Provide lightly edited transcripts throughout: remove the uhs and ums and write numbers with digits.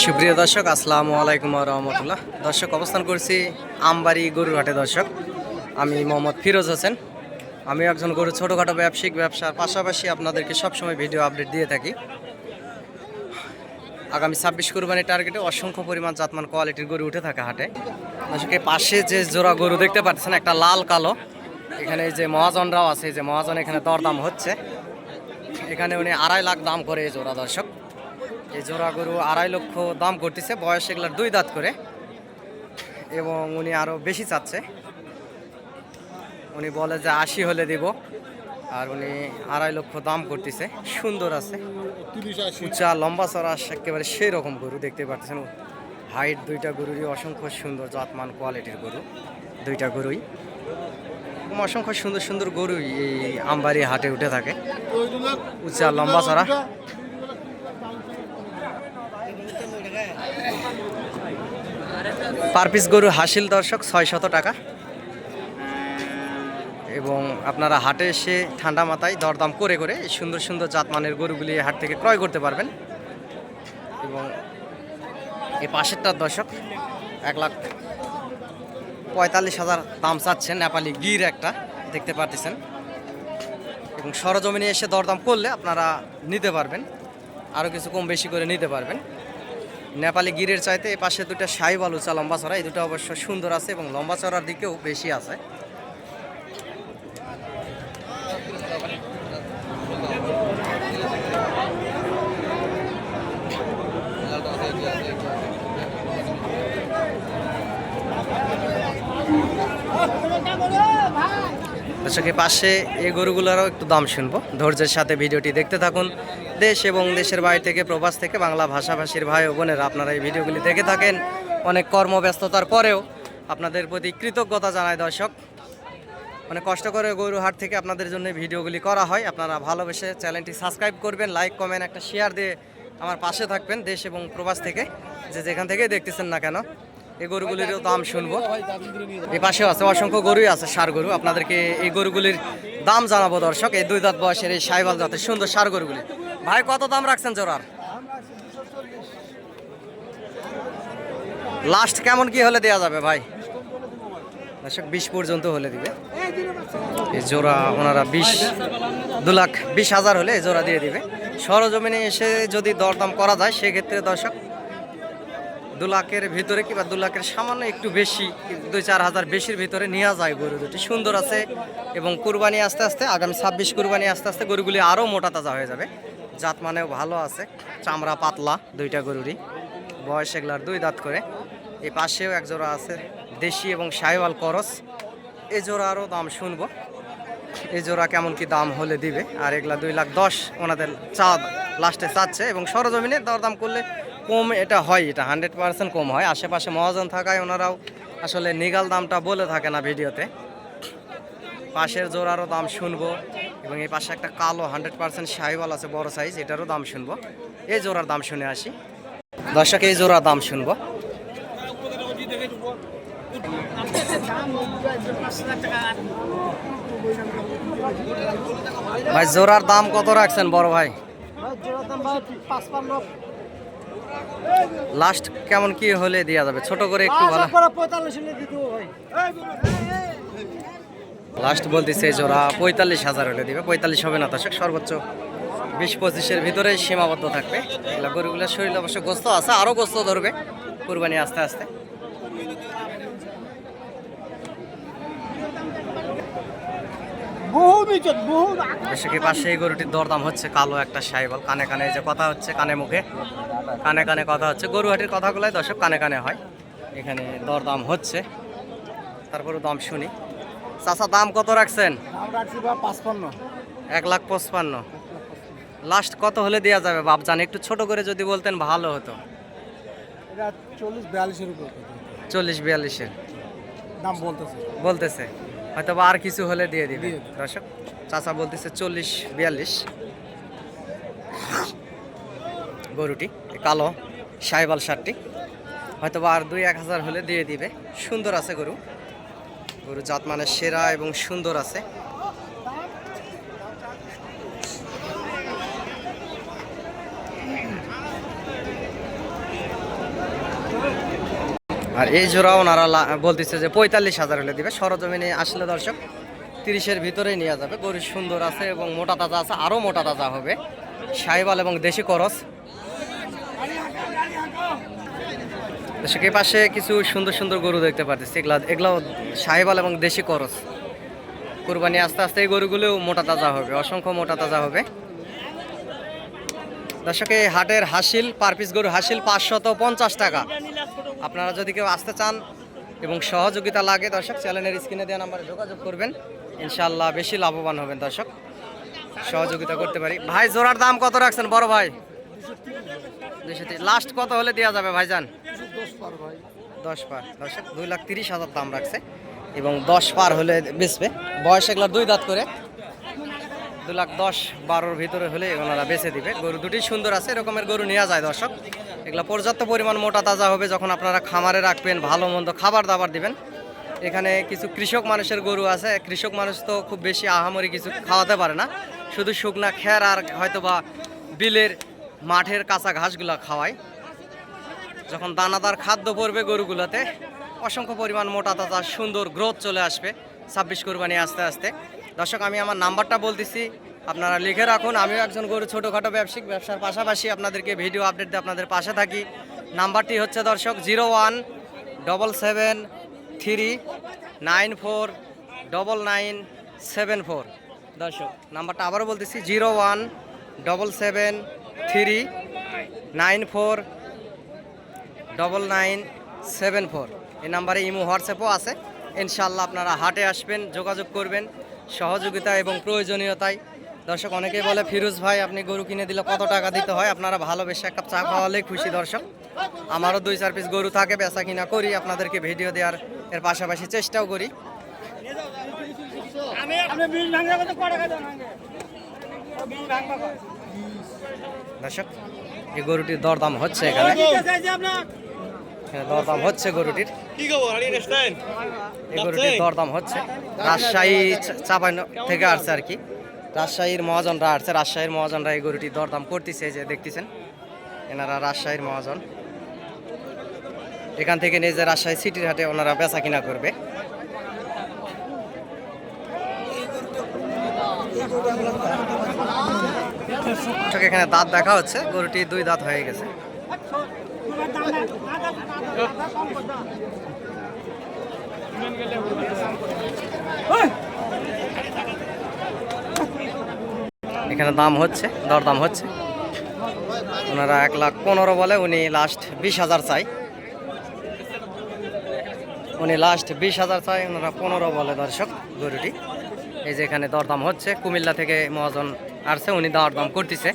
সুপ্রিয় দর্শক, আসসালামু আলাইকুম রহমতুল্লাহ। দর্শক, অবস্থান করছি আমবাড়ি গরুর হাটে। দর্শক, আমি মোহাম্মদ ফিরোজ হোসেন। আমি একজন গরু ছোটোখাটো ব্যবসায়িক ব্যবসার পাশাপাশি আপনাদেরকে সবসময় ভিডিও আপডেট দিয়ে থাকি। আগামী 26 কুরবানির টার্গেটে অসংখ্য পরিমাণ জাতমান কোয়ালিটির গরু উঠে থাকে হাটে। দর্শক, পাশে যে জোড়া গরু দেখতে পাচ্ছেন, একটা লাল কালো, এখানে এই যে মহাজনরাও আছে। এই যে মহাজন এখানে দরদাম হচ্ছে। এখানে উনি 2.5 লাখ দাম করে এই জোড়া। দর্শক, এই জোড়া গরু 2.5 লক্ষ দাম করতেছে। বয়স এগুলার 2 দাঁত করে, এবং উনি আরও বেশি চাচ্ছে। উনি বলে যে 80 হলে দিব, আর উনি 2.5 লক্ষ দাম করতেছে। সুন্দর আছে, উঁচা লম্বা চড়া, একেবারে সেই রকম গরু দেখতে পাচ্ছেন। হাইট দুইটা গরুরই অসংখ্য সুন্দর জাতমান কোয়ালিটির গরু, দুইটা গরুই অসংখ্য সুন্দর সুন্দর গরুই এই আমবাড়ি হাটে উঠে থাকে। উঁচা লম্বা চড়া। পার পিস গরু হাসিল দর্শক 600 টাকা। এবং আপনারা হাটে এসে ঠান্ডা মাথায় দরদাম করে করে সুন্দর সুন্দর জাতমানের গরুগুলি হাট থেকে ক্রয় করতে পারবেন। এবং এই পাশেরটার দর্শক 1,45,000 দাম চাচ্ছেন। নেপালি গির একটা দেখতে পাচ্ছেন। এবং সরজমিনে এসে দরদাম করলে আপনারা নিতে পারবেন, আরও কিছু কম বেশি করে নিতে পারবেন। নেপালি গিরের চাইতে এই পাশে দুটা সাইবাল উঁচা লম্বা চড়া, এই দুটো অবশ্য সুন্দর আছে এবং লম্বা চড়ার দিকেও বেশি আছে। দর্শক, পাশে এই গরুগুলোরও একটু দাম শুনবো। ধৈর্যের সাথে ভিডিওটি দেখতে থাকুন। দেশ এবং দেশের বাইরে থেকে, প্রবাস থেকে বাংলা ভাষাভাষীর ভাই ও বোনেরা আপনারা এই ভিডিওগুলি দেখে থাকেন। অনেক কর্মব্যস্ততার পরেও আপনাদের প্রতি কৃতজ্ঞতা জানাই। দর্শক, অনেক কষ্ট করে গরু হাট থেকে আপনাদের জন্য ভিডিওগুলি করা হয়। আপনারা ভালোবেসে চ্যানেলটি সাবস্ক্রাইব করবেন, লাইক কমেন্ট একটা শেয়ার দিয়ে আমার পাশে থাকবেন। দেশ এবং প্রবাস থেকে যেখান থেকে দেখতেছেন না কেন, এই গরুগুলিরও দাম শুনবো। এই পাশেও আছে অসংখ্য গরুই আছে, ষাঁড় গরু। আপনাদেরকে এই গরুগুলির দাম জানাবো দর্শক। এই 2 দাঁত বয়সের এই সাইবাল জাতের সুন্দর ষাঁড় গরুগুলি। ভাই, কত দাম রাখছেন জোড়ার? লাস্ট কেমন কি হলে দেওয়া যাবে ভাই? দর্শক, 20 পর্যন্ত হলে দিবে। এই জোড়া ওনারা 2,20,000 হলে এই জোড়া দিয়ে দিবে। সরজমিনে এসে যদি দরদাম করা যায় সেক্ষেত্রে দর্শক 2 লাখের ভিতরে কিংবা 2 লাখের সামান্য একটু বেশি, 2-4 হাজার বেশির ভিতরে নেওয়া যায়। গরু দুটি সুন্দর আছে এবং কুরবানি আস্তে আস্তে, আগামী 26 কুরবানি আস্তে আস্তে গরুগুলি আরও মোটা তাজা হয়ে যাবে। জাত মানেও ভালো আছে, চামড়া পাতলা দুইটা গরুরই। বয়স এগুলার 2 দাঁত করে। এই পাশেও এক জোড়া আছে দেশি এবং সাহিওয়াল করস। এই জোড়া আরও দাম শুনবো, এই জোড়া কেমন কি দাম হলে দিবে। আর এগুলা 2,10,000 ওনাদের লাস্টে চাচ্ছে। এবং সরজমিনে দরদাম করলে কম এটা হয়, এটা 100% কম হয়। আশেপাশে মহাজন থাকায় ওনারাও আসলে নিগাল দামটা বলে থাকে না ভিডিওতে। পাশের জোড়ারও দাম শুনবো। এবং এই পাশে একটা কালো 100% সাহিওয়াল আছে বড় সাইজ, এটারও দাম শুনবো। এই জোড়ার দাম শুনে আসি দর্শক। এই জোড়ার দাম শুনবো। ভাই, জোড়ার দাম কত রাখছেন বড় ভাই? লাস্ট কেমন কি হলে দেওয়া যাবে? ছোট করে একটু ভালো। লাস্ট বলতেছে জোড়া 45,000 হলে দিবে। 45 হবে না দর্শক, সর্বোচ্চ 20-25-এর ভিতরে সীমাবদ্ধ থাকবে। এগুলা গরুগুলোর শরীরে অবশ্য গোস্ত আছে, আরও গোস্ত ধরবে কুরবানি আস্তে আস্তে। পাশে এই গরুটির দরদাম হচ্ছে কালো একটা সাইবল। কানে কানে যে কথা হচ্ছে, কানে মুখে কানে কানে কথা হচ্ছে। গরুহাটির কথাগুলাই দর্শক কানে কানে হয়। এখানে দরদাম হচ্ছে, তারপরে দাম শুনি। চাচা, দাম কত রাখছেন? 1,55,000। লাস্ট কত হলে দেওয়া যাবে বাপজান? একটু ছোট করে যদি বলতেন ভালো হতো। 40-42-এর দাম বলতেছে, হয়তো বা আর কিছু হলে দিয়ে দিবে দর্শক। চাচা বলতেছে 40-42। গরুটি কালো সাইবাল ষাঁড়টি হয়তো বা আর 2-1,000 হলে দিয়ে দিবে। সুন্দর আছে গরু, গরু জাত মানে সেরা এবং সুন্দর আছে। আর এই জোড়া ওনারা বলতেছে যে 45,000 হলে দিবে। সরজমিনে আসলে দর্শক 30-এর ভিতরেই নিয়ে যাবে। গরু সুন্দর আছে এবং মোটা তাজা আছে, আরও মোটা তাজা হবে। সাইবাল এবং দেশি করস। দর্শক এই পাশে কিছু সুন্দর সুন্দর গরু দেখতে পাচ্ছি, এগুলাও সাইবাল এবং দেশি করস। কুরবানি আস্তে আস্তে এই গরুগুলোও মোটা তাজা হবে, অসংখ্য মোটা তাজা হবে। দর্শক এই হাটের হাসিল, পার পিস গরু হাসিল 550 টাকা। আপনারা যদি কেউ আসতে চান এবং সহযোগিতা লাগে দর্শক, চ্যানেলের স্ক্রিনে দেওয়া নাম্বারে যোগাযোগ করবেন, ইনশাআল্লাহ বেশি লাভবান হবেন দর্শক। সহযোগিতা করতে পারি। ভাই জোড়ার দাম কত রাখছেন বড় ভাই? 230। লাস্ট কত হলে দেওয়া যাবে ভাইজান? 10 পার। দর্শক 2,30,000 দাম রাখছে এবং 10 পার হলে বেচবে। বয়স এগুলো 2 দাঁত করে, 2,10,12 ভিতরে হলে ওনারা বেচে দিবে। গরু দুটি সুন্দর আছে, এরকমের গরু নেওয়া যায় দর্শক। এগুলো পর্যাপ্ত পরিমাণ মোটা তাজা হবে। যখন আপনারা খামারে রাখবেন, ভালো মন্দ খাবার দাবার দিবেন। এখানে কিছু কৃষক মানুষের গরু আছে। কৃষক মানুষ তো খুব বেশি আহামরি কিছু খাওয়াতে পারে না, শুধু শুকনা খের আর হয়তো বা বিলের মাঠের কাঁচা ঘাসগুলা খাওয়ায়। যখন দানাদার খাদ্য পড়বে গরুগুলোতে, অসংখ্য পরিমাণ মোটা তাজা সুন্দর গ্রোথ চলে আসবে 26 কোরবানি আস্তে আস্তে। দর্শক আমি আমার নাম্বারটা বলতেছি, আপনারা লিখে রাখুন। আমিও একজন গরু ছোটোখাটো ব্যবসায়িক, ব্যবসার পাশাপাশি আপনাদেরকে ভিডিও আপডেট দিয়ে আপনাদের পাশে থাকি। নাম্বারটি হচ্ছে দর্শক 0177394994। দর্শক নাম্বারটা আবারও বলতেছি 0177394994। এই নাম্বারে ইমো হোয়াটসঅ্যাপও আছে। ইনশাআল্লাহ আপনারা হাটে আসবেন, যোগাযোগ করবেন সহযোগিতা এবং প্রয়োজনীয়তায়। দর্শক অনেকেই বলে ফিরোজ ভাই আপনি গরু কিনে দিলে কত টাকা দিতে হয়? আপনারা ভালোবেসে একটা চা খাওয়ালেই খুশি দর্শক। আমারও 2-4 পিস গরু থাকে, বেচা কিনা করি, আপনাদেরকে ভিডিও দেওয়ার এর পাশাপাশি চেষ্টাও করি। দর্শক এই গরুটির দরদাম হচ্ছে, এখানে দরদাম হচ্ছে গরুটির। এই গরুটির দরদাম হচ্ছে। রাজশাহী চাপাই থেকে আসছে আর কি, রাজশাহীর মহাজনরা আসছে। রাজশাহীর মহাজনরা এই গরুটির দরদাম করতেছে, যে দেখতেছেন এনারা রাজশাহীর মহাজন। এখান থেকে নিয়ে যে রাজশাহী সিটির হাটে ওনারা বেচা কিনা করবে। এখানে দাঁত দেখা হচ্ছে, গরুটি 2 দাঁত হয়ে গেছে। এখানে দাম হচ্ছে, দরদাম হচ্ছে। ওনারা 1,15,000 বলে, উনি লাস্ট 20,000 চাই। উনি লাস্ট 20,000 চাই, ওনারা 15 বলে দর্শক গরুটি। এই যে এখানে দরদাম হচ্ছে, কুমিল্লা থেকে মহাজন আসছে, উনি দরদাম করতেছে।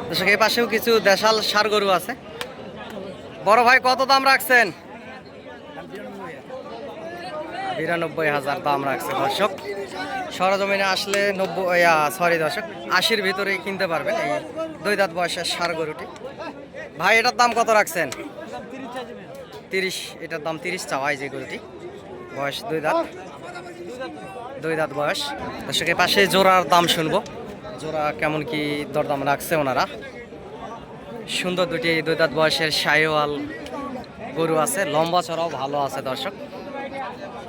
দর্শক এই পাশেও কিছু দেশাল ষাঁড় গরু আছে। বড় ভাই কত দাম রাখছেন? 92,000 দাম রাখছে দর্শক। সরজমিনে আসলে 80-র ভিতরেই কিনতে পারবেন এই 2 দাঁত বয়সের ষাঁড় গরুটি। ভাই এটার দাম কত রাখছেন? 30। এটার দাম 30 চাওয়া। এই যে গরুটি বয়স 2 দাঁত বয়স। দর্শক এই পাশে জোড়ার দাম শুনবো, জোড়া কেমন কি দরদাম রাখছে ওনারা। সুন্দর দুটি 2 দাঁত বয়সের শাহিওয়াল গরু আছে, লম্বা চড়াও ভালো আছে দর্শক।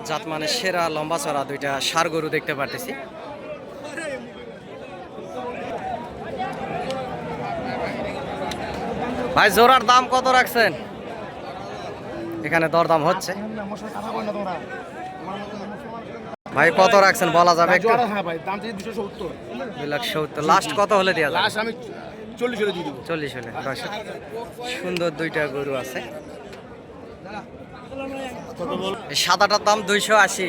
জাত মানে সেরা লম্বা চড়া 2টা ষাঁড় গরু দেখতে পারতেছি। ভাই জোড়ার দাম কত রাখছেন? এখানে দরদাম হচ্ছে। ভাই কত রাখছেন বলা যাবে একটু? 2,70,000। লাস্ট কত হলে দেওয়া যাবে? 40 হলে। দর্শক সুন্দর 2টা গরু আছে। সাদাটার দাম 280।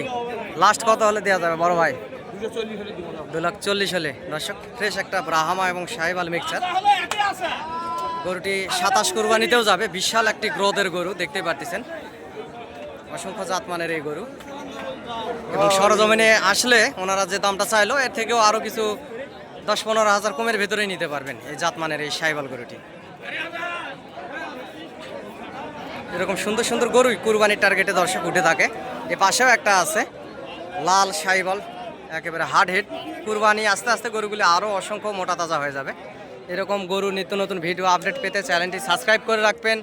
লাস্ট কত হলে দেওয়া যাবে বড় ভাই? 2,40,000 হলে। দর্শক ফ্রেশ একটা ব্রাহ্মা এবং সাহিওয়াল মিক্সচার। গরুটি 27 কোরবানিতেও যাবে। বিশাল একটি গ্রোথের গরু দেখতে পারতেছেন, অসংখ্য জাতমানের এই গরু। এবং সরজমিনে আসলে ওনারা যে দামটা চাইলো এর থেকেও আরো কিছু 10-15,000 কমের ভেতরেই নিতে পারবেন এই জাতমানের এই সাহিওয়াল গরুটি। এরকম সুন্দর সুন্দর গরুই কুরবানির টার্গেটে দর্শক উঠে থাকে। এ পাশেও একটা আছে লাল সাহিওয়াল, একেবারে হার্ড হেড। কুরবানি আস্তে আস্তে গরুগুলি আরও অসংখ্য মোটা তাজা হয়ে যাবে। এরকম গরু নিত্য নতুন ভিডিও আপডেট পেতে চ্যানেলটি সাবস্ক্রাইব করে রাখবেন,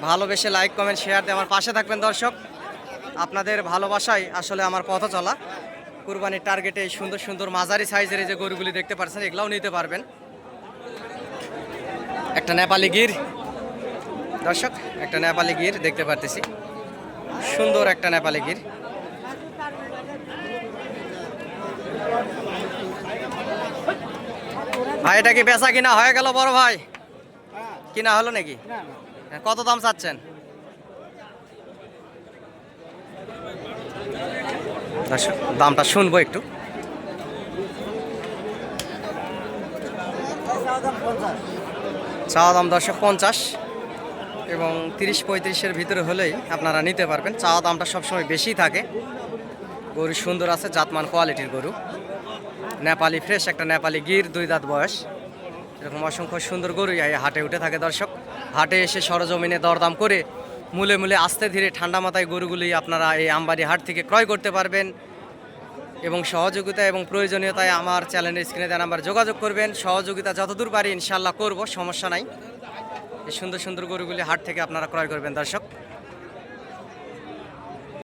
ভালোবেসে লাইক কমেন্ট শেয়ার দিয়ে আমার পাশে থাকবেন দর্শক। আপনাদের ভালোবাসাই আসলে আমার পথ চলা। কুরবানির টার্গেটে এই সুন্দর সুন্দর মাঝারি সাইজের এই যে গরুগুলি দেখতে পাচ্ছেন, এগুলাও নিতে পারবেন। একটা নেপালি গির দর্শক, একটা নেপালি গির দেখতে পারতেছি, সুন্দর একটা নেপালি গির। ভাই এটা কি বেচা কিনা হয়ে গেল বড় ভাই? কিনা হলো নাকি? কত দাম চাচ্ছেন? দর্শক দামটা শুনবো একটু। চাওয়া দাম দর্শক 50 এবং 30-35-এর ভিতরে হলেই আপনারা নিতে পারবেন। চাওয়া দামটা সবসময় বেশি থাকে। গরু সুন্দর আছে, জাতমান কোয়ালিটির গরু, নেপালি ফ্রেশ একটা নেপালি গির, 2 দাঁত বয়স। এরকম অসংখ্য সুন্দর গরু এই হাটে উঠে থাকে দর্শক। হাটে এসে সরজমিনে দরদাম করে মূলে মূলে আস্তে ধীরে ঠান্ডা মাথায় গরুগুলি আপনারা এই আমবাড়ি হাট থেকে ক্রয় করতে পারবেন। এবং সহযোগিতা এবং প্রয়োজনীয়তায় আমার চ্যানেলের স্ক্রিনে দেওয়া নাম্বার যোগাযোগ করবেন। সহযোগিতা যতদূর পারি ইনশাল্লাহ করব, সমস্যা নাই। এই সুন্দর সুন্দর গরুগুলি হাট থেকে আপনারা ক্রয় করবেন দর্শক।